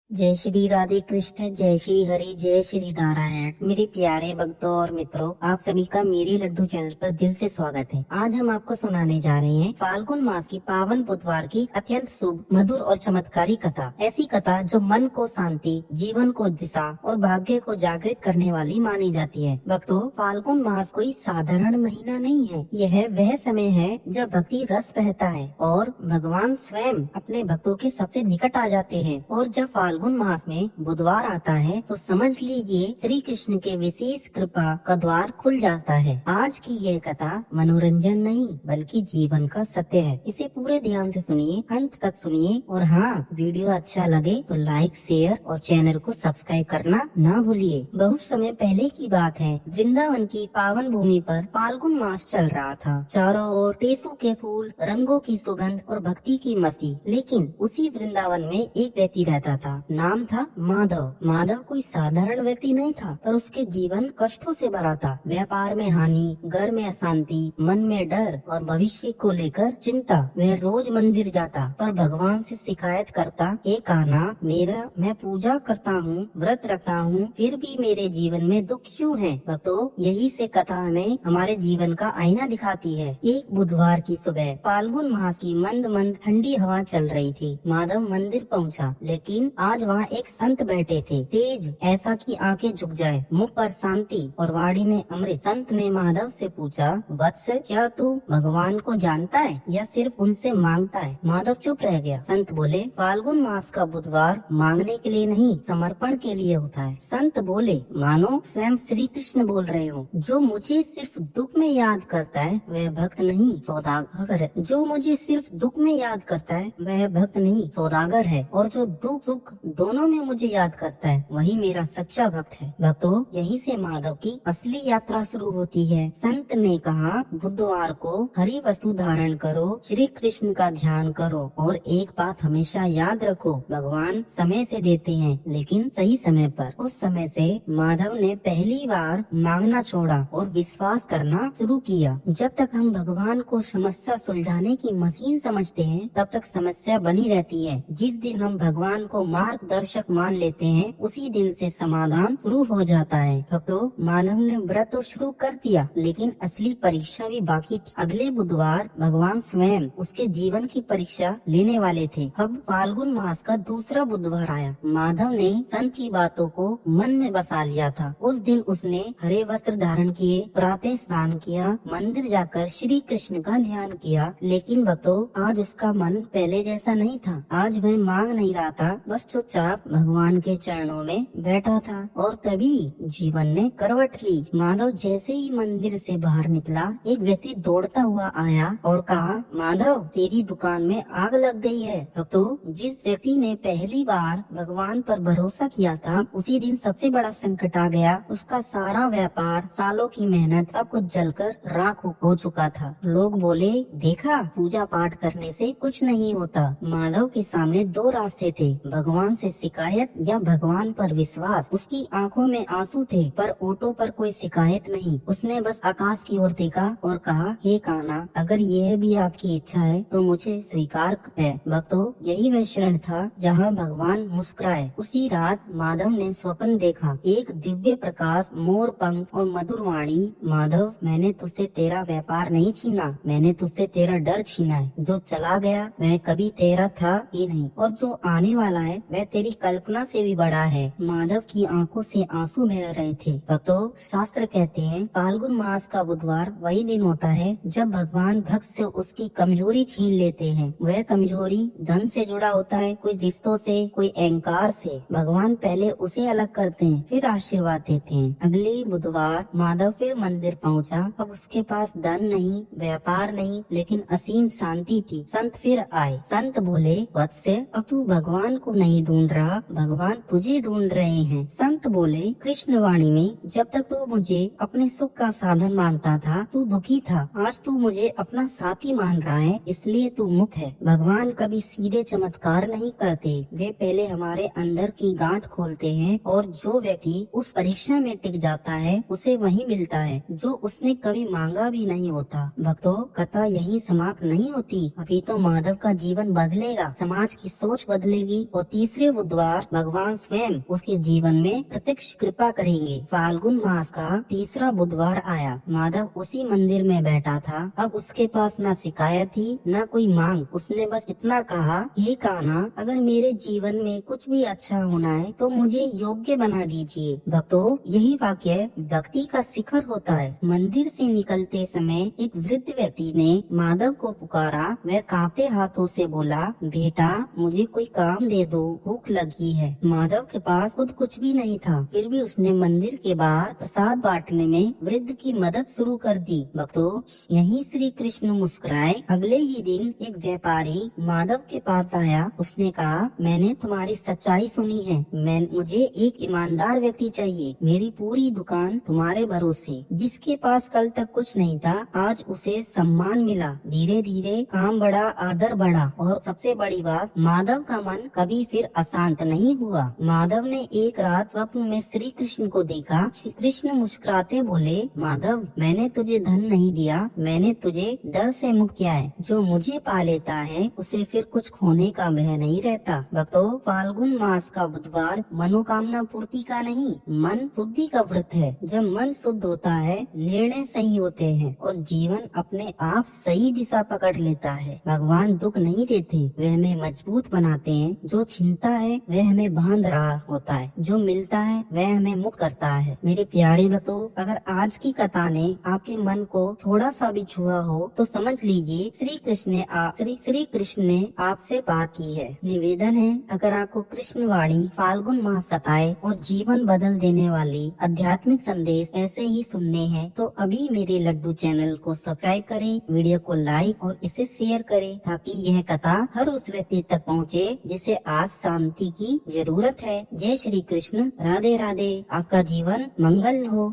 जय श्री राधे कृष्ण, जय श्री हरि, जय श्री नारायण। मेरे प्यारे भक्तों और मित्रों, आप सभी का मेरे लड्डू चैनल पर दिल से स्वागत है। आज हम आपको सुनाने जा रहे हैं फाल्गुन मास की पावन बुधवार की अत्यंत शुभ, मधुर और चमत्कारी कथा। ऐसी कथा जो मन को शांति, जीवन को दिशा और भाग्य को जागृत करने वाली मानी जाती है। भक्तों, फाल्गुन मास कोई साधारण महीना नहीं है। यह वह समय है जब भक्ति रस बहता है और भगवान स्वयं अपने भक्तों के सबसे निकट आ जाते हैं। और जब फाल्गुन मास में बुधवार आता है तो समझ लीजिए श्री कृष्ण के विशेष कृपा का द्वार खुल जाता है। आज की यह कथा मनोरंजन नहीं बल्कि जीवन का सत्य है। इसे पूरे ध्यान से सुनिए, अंत तक सुनिए और हाँ, वीडियो अच्छा लगे तो लाइक, शेयर और चैनल को सब्सक्राइब करना ना भूलिए। बहुत समय पहले की बात है, वृंदावन की पावन भूमि पर फाल्गुन मास चल रहा था। चारों ओर टेसू के फूल, रंगों की सुगंध और भक्ति की मस्ती। लेकिन उसी वृंदावन में एक व्यक्ति रहता था, नाम था माधव। माधव कोई साधारण व्यक्ति नहीं था, पर उसके जीवन कष्टों से भरा था। व्यापार में हानि, घर में अशांति, मन में डर और भविष्य को लेकर चिंता। वह रोज मंदिर जाता पर भगवान से शिकायत करता, हे कान्हा, मैं पूजा करता हूँ, व्रत रखता हूँ, फिर भी मेरे जीवन में दुख क्यों है। तो यही से कथा हमें हमारे जीवन का आईना दिखाती है। एक बुधवार की सुबह फाल्गुन मास की मंद मंद ठंडी हवा चल रही थी। माधव मंदिर पहुँचा, लेकिन आज वहाँ एक संत बैठे थे, तेज ऐसा कि आंखें झुक जाए, मुख पर शांति और वाणी में अमृत। संत ने माधव से पूछा, वत्स, क्या तू भगवान को जानता है या सिर्फ उनसे मांगता है। माधव चुप रह गया। संत बोले, फाल्गुन मास का बुधवार मांगने के लिए नहीं, समर्पण के लिए होता है। संत बोले, मानो स्वयं श्री कृष्ण बोल रहे हो। जो मुझे सिर्फ दुख में याद करता है वह भक्त नहीं सौदागर है। जो मुझे सिर्फ दुख में याद करता है वह भक्त नहीं सौदागर है, और जो दुख सुख दोनों में मुझे याद करता है वही मेरा सच्चा भक्त है। भक्तों, यही से माधव की असली यात्रा शुरू होती है। संत ने कहा, बुधवार को हरी वस्तु धारण करो, श्री कृष्ण का ध्यान करो और एक बात हमेशा याद रखो, भगवान समय से देते हैं लेकिन सही समय पर। उस समय से माधव ने पहली बार मांगना छोड़ा और विश्वास करना शुरू किया। जब तक हम भगवान को समस्या सुलझाने की मशीन समझते हैं तब तक समस्या बनी रहती है। जिस दिन हम भगवान को मार्गदर्शक मान लेते हैं उसी दिन से समाधान शुरू हो जाता है। तो मानव ने व्रत तो शुरू कर दिया, लेकिन असली परीक्षा भी बाकी थी। अगले बुधवार भगवान स्वयं उसके जीवन की परीक्षा लेने वाले थे। अब फाल्गुन मास का दूसरा बुधवार आया। माधव ने संत की बातों को मन में बसा लिया था। उस दिन उसने हरे वस्त्र धारण किए, प्रातः स्नान किया, मंदिर जाकर श्री कृष्ण का ध्यान किया। लेकिन भक्तों, आज उसका मन पहले जैसा नहीं था। आज वह मांग नहीं रहा था, बस चुपचाप भगवान के चरणों में बैठा था। और तभी जीवन ने करवट ली। माधव जैसे ही मंदिर से बाहर निकला, एक व्यक्ति दौड़ता हुआ आया और कहा, माधव, तेरी दुकान में आग लग गई है। तो जिस व्यक्ति ने पहली बार भगवान पर भरोसा किया था, उसी दिन सबसे बड़ा संकट आ गया। उसका सारा व्यापार, सालों की मेहनत, सब कुछ जलकर राख हो चुका था। लोग बोले, देखा, पूजा पाठ करने से कुछ नहीं होता। माधव के सामने दो रास्ते थे, भगवान से शिकायत या भगवान पर विश्वास। उसकी आंखों में आंसू थे पर ओठों पर कोई शिकायत नहीं। उसने बस आकाश की ओर देखा और कहा, हे कान्हा, अगर यह भी आपकी इच्छा है तो मुझे स्वीकार है। भक्तों, यही वह क्षण था जहाँ भगवान मुस्कुराए। उसी रात माधव ने स्वप्न देखा, एक दिव्य प्रकाश, मोर पंख और मधुर वाणी। माधव, मैंने तुझसे तेरा व्यापार नहीं छीना, मैंने तुझसे तेरा डर छीना है। जो चला गया वह कभी तेरा था ही नहीं, और जो आने वाला है वह तेरी कल्पना से भी बड़ा है। माधव की आंखों से आंसू बह रहे थे। भक्तों, शास्त्र कहते हैं फाल्गुन मास का बुधवार वही दिन होता है जब भगवान भक्त से उसकी कमजोरी छीन लेते हैं। वह कमजोरी धन से जुड़ा होता है, कोई रिश्तों से, कोई अहंकार से। भगवान पहले उसे अलग करते हैं, फिर आशीर्वाद देते हैं। अगले बुधवार माधव फिर मंदिर पहुंचा। अब उसके पास धन नहीं, व्यापार नहीं, लेकिन असीम शांति थी। संत फिर आए। संत बोले, वत्स, अब तू भगवान को नहीं ढूंढ रहा, भगवान तुझे ढूंढ रहे हैं। संत बोले, कृष्ण वाणी में, जब तक तू मुझे अपने सुख का साधन मानता था तू दुखी था, आज तू मुझे अपना साथी मान रहा है, इसलिए तू मुक्त है। भगवान कभी सीधे चमत्कार नहीं करते, वे पहले हमारे अंदर की गांठ खोलते हैं, और जो व्यक्ति उस परीक्षा में टिक जाता है उसे वही मिलता है जो उसने कभी मांगा भी नहीं होता। भक्तों, कथा यही समाप्त नहीं होती, अभी तो माधव का जीवन बदलेगा, समाज की सोच बदलेगी और तीसरे दूसरे बुधवार भगवान स्वयं उसके जीवन में प्रत्यक्ष कृपा करेंगे। फाल्गुन मास का तीसरा बुधवार आया। माधव उसी मंदिर में बैठा था। अब उसके पास न शिकायत थी न कोई मांग। उसने बस इतना कहा, हे कान्हा, अगर मेरे जीवन में कुछ भी अच्छा होना है तो मुझे योग्य बना दीजिए। भक्तों, यही वाक्य भक्ति का शिखर होता है। मंदिर से निकलते समय एक वृद्ध व्यक्ति ने माधव को पुकारा। वह कांपते हाथों से बोला, बेटा, मुझे कोई काम दे दो, भूख लगी है। माधव के पास खुद कुछ भी नहीं था, फिर भी उसने मंदिर के बाहर प्रसाद बांटने में वृद्ध की मदद शुरू कर दी। भक्तों, यहीं श्री कृष्ण मुस्कुराए। अगले ही दिन एक व्यापारी माधव के पास आया। उसने कहा, मैंने तुम्हारी सच्चाई सुनी है। मुझे एक ईमानदार व्यक्ति चाहिए। मेरी पूरी दुकान तुम्हारे भरोसे। जिसके पास कल तक कुछ नहीं था, आज उसे सम्मान मिला। धीरे धीरे काम बढ़ा, आदर बढ़ा, और सबसे बड़ी बात, माधव का मन कभी फिर अशांत नहीं हुआ। माधव ने एक रात स्वप्न में श्री कृष्ण को देखा। श्री कृष्ण मुस्कुराते बोले, माधव, मैंने तुझे धन नहीं दिया, मैंने तुझे डर से मुक्त किया है। जो मुझे पा लेता है उसे फिर कुछ खोने का भय नहीं रहता। भक्तों, फाल्गुन मास का बुधवार मनोकामना पूर्ति का नहीं, मन शुद्धि का व्रत है। जब मन शुद्ध होता है, निर्णय सही होते हैं और जीवन अपने आप सही दिशा पकड़ लेता है। भगवान दुख नहीं देते, वे हमें मजबूत बनाते हैं। जो छिनता है वह हमें बांध रहा होता है, जो मिलता है वह हमें मुक्त करता है। मेरे प्यारे भक्तों, अगर आज की कथा ने आपके मन को थोड़ा सा भी छुआ हो तो समझ लीजिए श्री कृष्ण ने आपसे बात की है। निवेदन है, अगर आपको कृष्णवाणी, फाल्गुन मास कथाएं और जीवन बदल देने वाली आध्यात्मिक संदेश ऐसे ही सुनने हैं तो अभी मेरे लड्डू चैनल को सब्सक्राइब करें, वीडियो को लाइक और इसे शेयर करें, ताकि यह कथा हर उस व्यक्ति तक पहुंचे जिसे आज शांति की जरूरत है। जय श्री कृष्ण। राधे राधे। आपका जीवन मंगल हो।